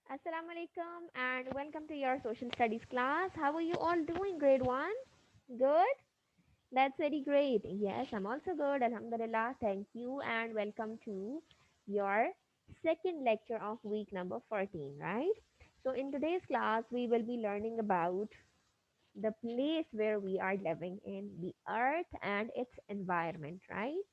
Assalamu alaikum and welcome to your social studies class. How are you all doing, grade 1? Good? That's very great. Yes, I'm also good. Alhamdulillah. Thank you and welcome to your second lecture of week number 14, right? So, in today's class, we will be learning about the place where we are living in, the earth and its environment, right?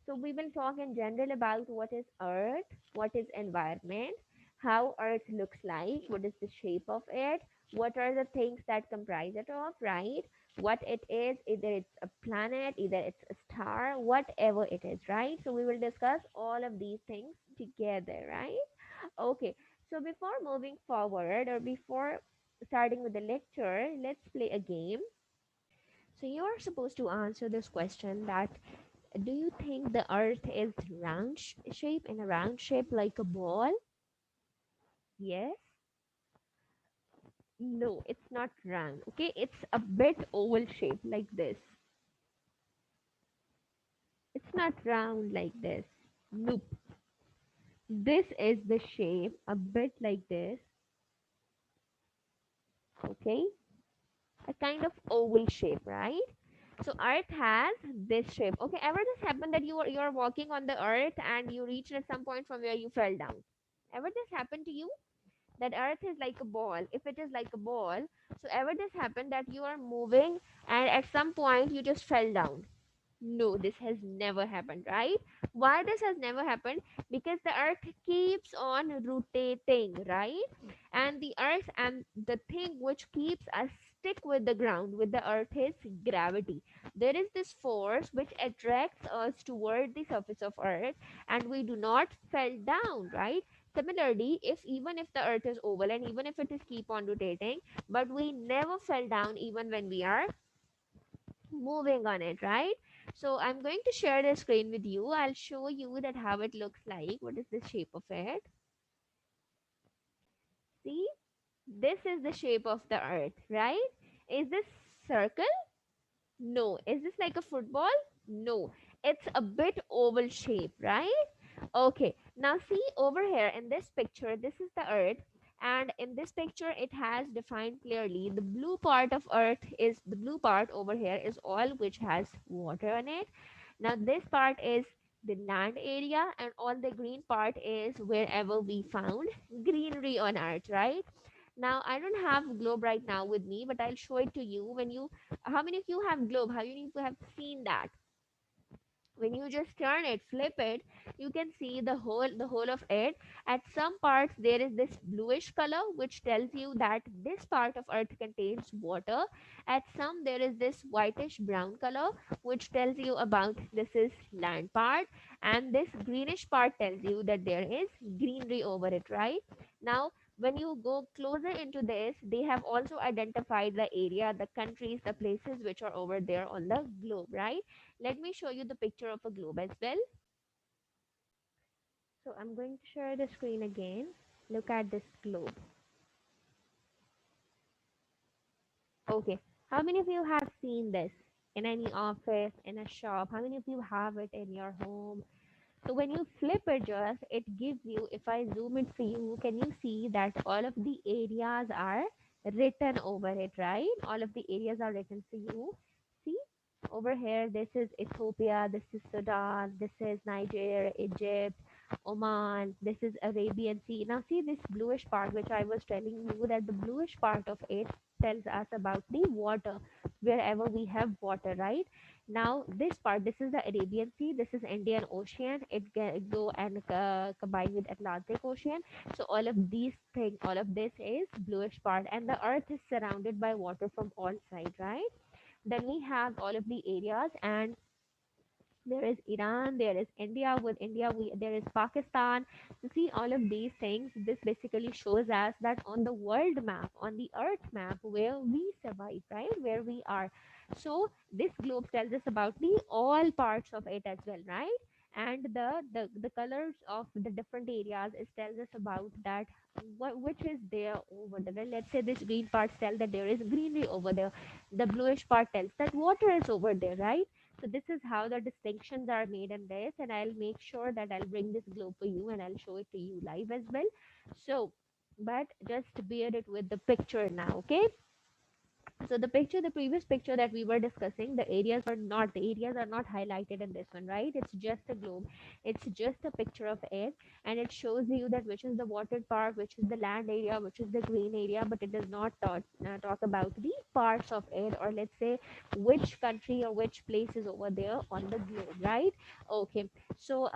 So we will talk in general about what is Earth, what is environment, how Earth looks like, what is the shape of it, what are the things that comprise it of, right? What it is, either it's a planet, either it's a star, whatever it is, right? So we will discuss all of these things together, right? Okay. So before moving forward or before starting with the lecture, let's play a game. So you are supposed to answer this question that do you think the earth is round shape in a round shape like a ball? Yes. No, it's not round. Okay, it's a bit oval shape like this. It's not round like this. Nope. This is the shape, a bit like this. Okay, a kind of oval shape, right? So earth has this shape. Okay, ever this happened that you are walking on the earth and you reached at some point from where you fell down? Ever this happened to you? That earth is like a ball. If it is like a ball, so ever this happened that you are moving and at some point you just fell down? No, this has never happened, right? Why this has never happened? Because the earth keeps on rotating, right? And the earth and the thing which keeps us stick with the ground, with the earth, is gravity. There is this force which attracts us toward the surface of earth and we do not fell down, right? Similarly, if even if the earth is oval and even if it is keep on rotating, but we never fell down even when we are moving on it, right? So I'm going to share the screen with you. I'll show you that how it looks like. What is the shape of it? See, this is the shape of the earth, right? Is this circle? No. Is this like a football? No. It's a bit oval shape, right? Okay, now see over here in this picture, this is the earth, and in this picture, it has defined clearly the blue part of earth is the blue part over here is all which has water on it. Now, this part is the land area, and all the green part is wherever we found greenery on earth, right? Now, I don't have globe right now with me, but I'll show it to you. When you, how many of you have globe? How many of you have seen that? When you just turn it, flip it, you can see the whole of it. At some parts there is this bluish color which tells you that this part of earth contains water. At some there is this whitish brown color which tells you about this is land part, and this greenish part tells you that there is greenery over it, right? Now, when you go closer into this, they have also identified the area, the countries, the places which are over there on the globe, right? Let me show you the picture of a globe as well. So I'm going to share the screen again. Look at this globe. Okay. How many of you have seen this in any office, in a shop? How many of you have it in your home? So when you flip it just, it gives you, if I zoom it for you, can you see that all of the areas are written over it, right? All of the areas are written for you. See, over here, this is Ethiopia, this is Sudan, this is Niger, Egypt, Oman, this is Arabian Sea. Now see this bluish part, which I was telling you that the bluish part of it tells us about the water, wherever we have water, right? Now this part, this is the Arabian Sea, this is Indian Ocean. It go and combine with Atlantic Ocean. So all of these things, all of this is bluish part, and the Earth is surrounded by water from all sides, right? Then we have all of the areas, and there is Iran, there is India. With India, there is Pakistan. You see all of these things. This basically shows us that on the world map, on the Earth map, where we survive, right, where we are. So this globe tells us about the all parts of it as well, right? And the colors of the different areas is tells us about that what which is there over there. Let's say this green part tell that there is greenery over there. The bluish part tells that water is over there, right? So this is how the distinctions are made in this, and I'll make sure that I'll bring this globe for you and I'll show it to you live as well. So but just bear it with the picture now, okay? So the previous picture that we were discussing, the areas are not highlighted in this one, right? It's just a globe. It's just a picture of it, and it shows you that which is the watered part, which is the land area, which is the green area, but it does not talk about the parts of it, or let's say which country or which place is over there on the globe, right? Okay. So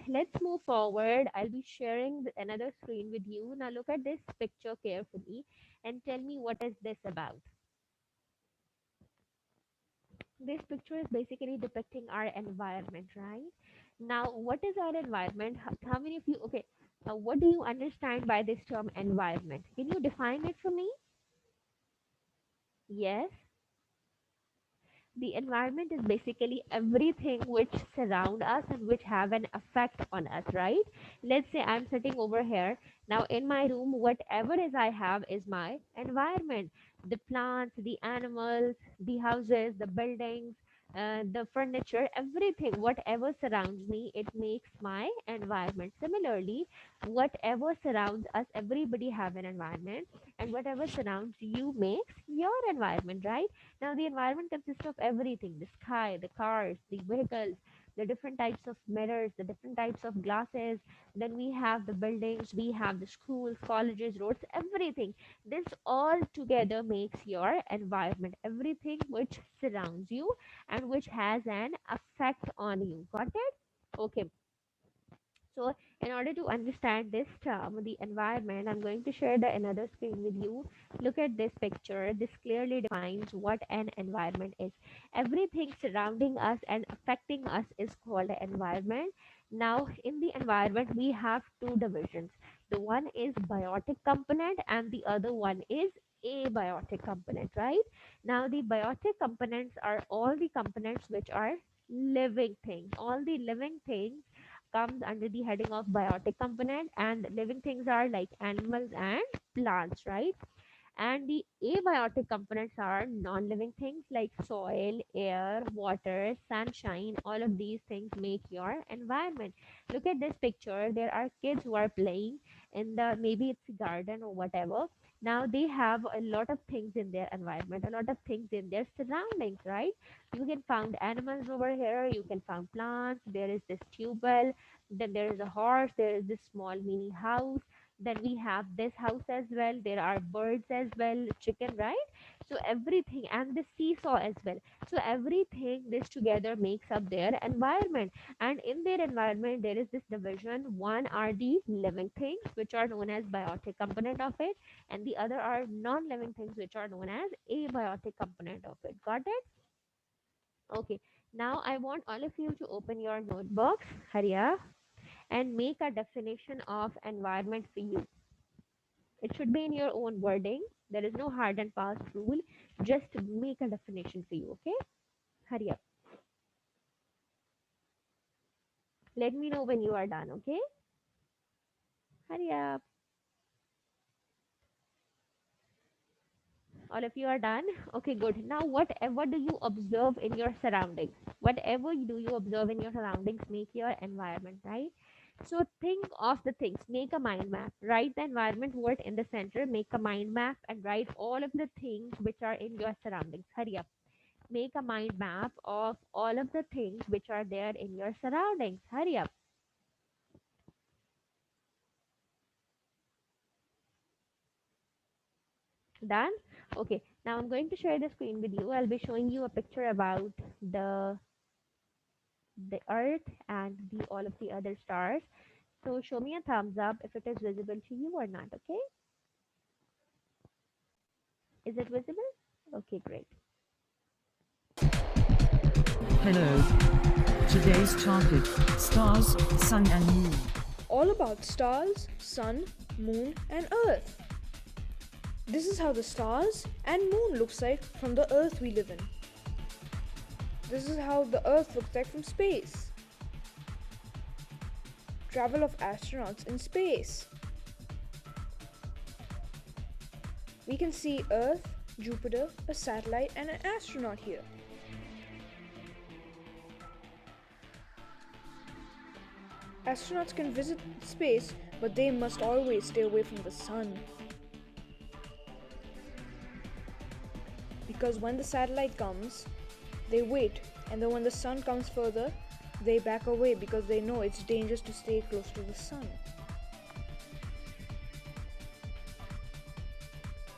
let's move forward. I'll be sharing another screen with you. Now look at this picture carefully and tell me what is this about. This picture is basically depicting our environment, right? Now, what is our environment? How many of you, okay, what do you understand by this term environment? Can you define it for me? Yes. The environment is basically everything which surround us and which have an effect on us, right? Let's say I'm sitting over here. Now in my room, whatever is I have is my environment. The plants, the animals, the houses, the buildings, the furniture, everything, whatever surrounds me, it makes my environment. Similarly, whatever surrounds us, everybody have an environment, and whatever surrounds you makes your environment, right? Now, the environment consists of everything: the sky, the cars, the vehicles, the different types of mirrors, the different types of glasses. Then we have the buildings, we have the schools, colleges, roads, everything. This all together makes your environment, everything which surrounds you and which has an effect on you. Got it? Okay. So, in order to understand this term, the environment, I'm going to share the another screen with you. Look at this picture. This clearly defines what an environment is. Everything surrounding us and affecting us is called an environment. Now, in the environment, we have two divisions. The one is biotic component, and the other one is abiotic component, right? Now, the biotic components are all the components which are living things. All the living things comes under the heading of biotic component, and living things are like animals and plants, right? And the abiotic components are non-living things like soil, air, water, sunshine. All of these things make your environment. Look at this picture. There are kids who are playing in the, maybe it's a garden or whatever. Now they have a lot of things in their environment, a lot of things in their surroundings, right? You can find animals over here, you can find plants, there is this tubewell, then there is a horse, there is this small mini house, then we have this house as well, there are birds as well, chicken, right? So everything, and the seesaw as well. So everything, this together makes up their environment. And in their environment there is this division: one are the living things which are known as biotic component of it, and the other are non-living things which are known as abiotic component of it. Got it? Okay. Now I want all of you to open your notebooks. Hurry up and make a definition of environment for you. It should be in your own wording. There is no hard and fast rule. Just make a definition for you, okay? Hurry up. Let me know when you are done, okay? Hurry up. All of you are done? Okay, good. Now, whatever do you observe in your surroundings? Whatever do you observe in your surroundings make your environment, right? So think of the things. Make a mind map. Write the environment word in the center. Make a mind map and write all of the things which are in your surroundings. Hurry up. Make a mind map of all of the things which are there in your surroundings. Hurry up. Done? Okay. Now I'm going to share the screen with you. I'll be showing you a picture about the the earth and the all of the other stars. So show me a thumbs up if it is visible to you or not, okay? Is it visible? Okay, great. Hello. Today's topic: stars, sun, and moon. All about stars, sun, moon, and earth. This is how the stars and moon looks like from the earth we live in. This is how the earth looks like from space. Travel of astronauts in space. We can see Earth, Jupiter, a satellite, and an astronaut here. Astronauts can visit space but they must always stay away from the sun. Because when the satellite comes, they wait, and then when the sun comes further, they back away because they know it's dangerous to stay close to the sun.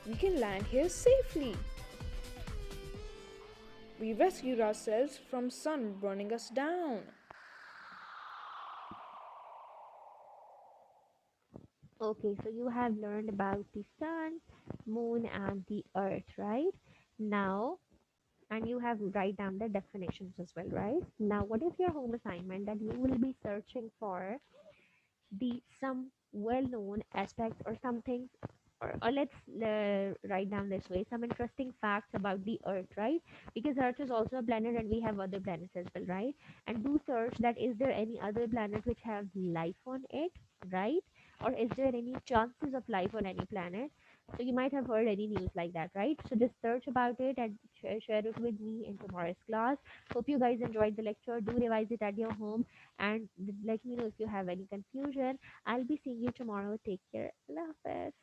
We can land here safely. We rescued ourselves from sun burning us down. Okay, so you have learned about the sun, moon, and the earth, right? Now, and you have write down the definitions as well, right? Now, what is your home assignment that you will be searching for the some well-known aspects or something, or let's write down this way some interesting facts about the earth, right? Because earth is also a planet and we have other planets as well, right? And do search that is there any other planet which have life on it, right? Or is there any chances of life on any planet? So you might have heard any news like that, right? So just search about it and share it with me in tomorrow's class. Hope you guys enjoyed the lecture. Do revise it at your home and let me know if you have any confusion. I'll be seeing you tomorrow. Take care. Allah Hafiz.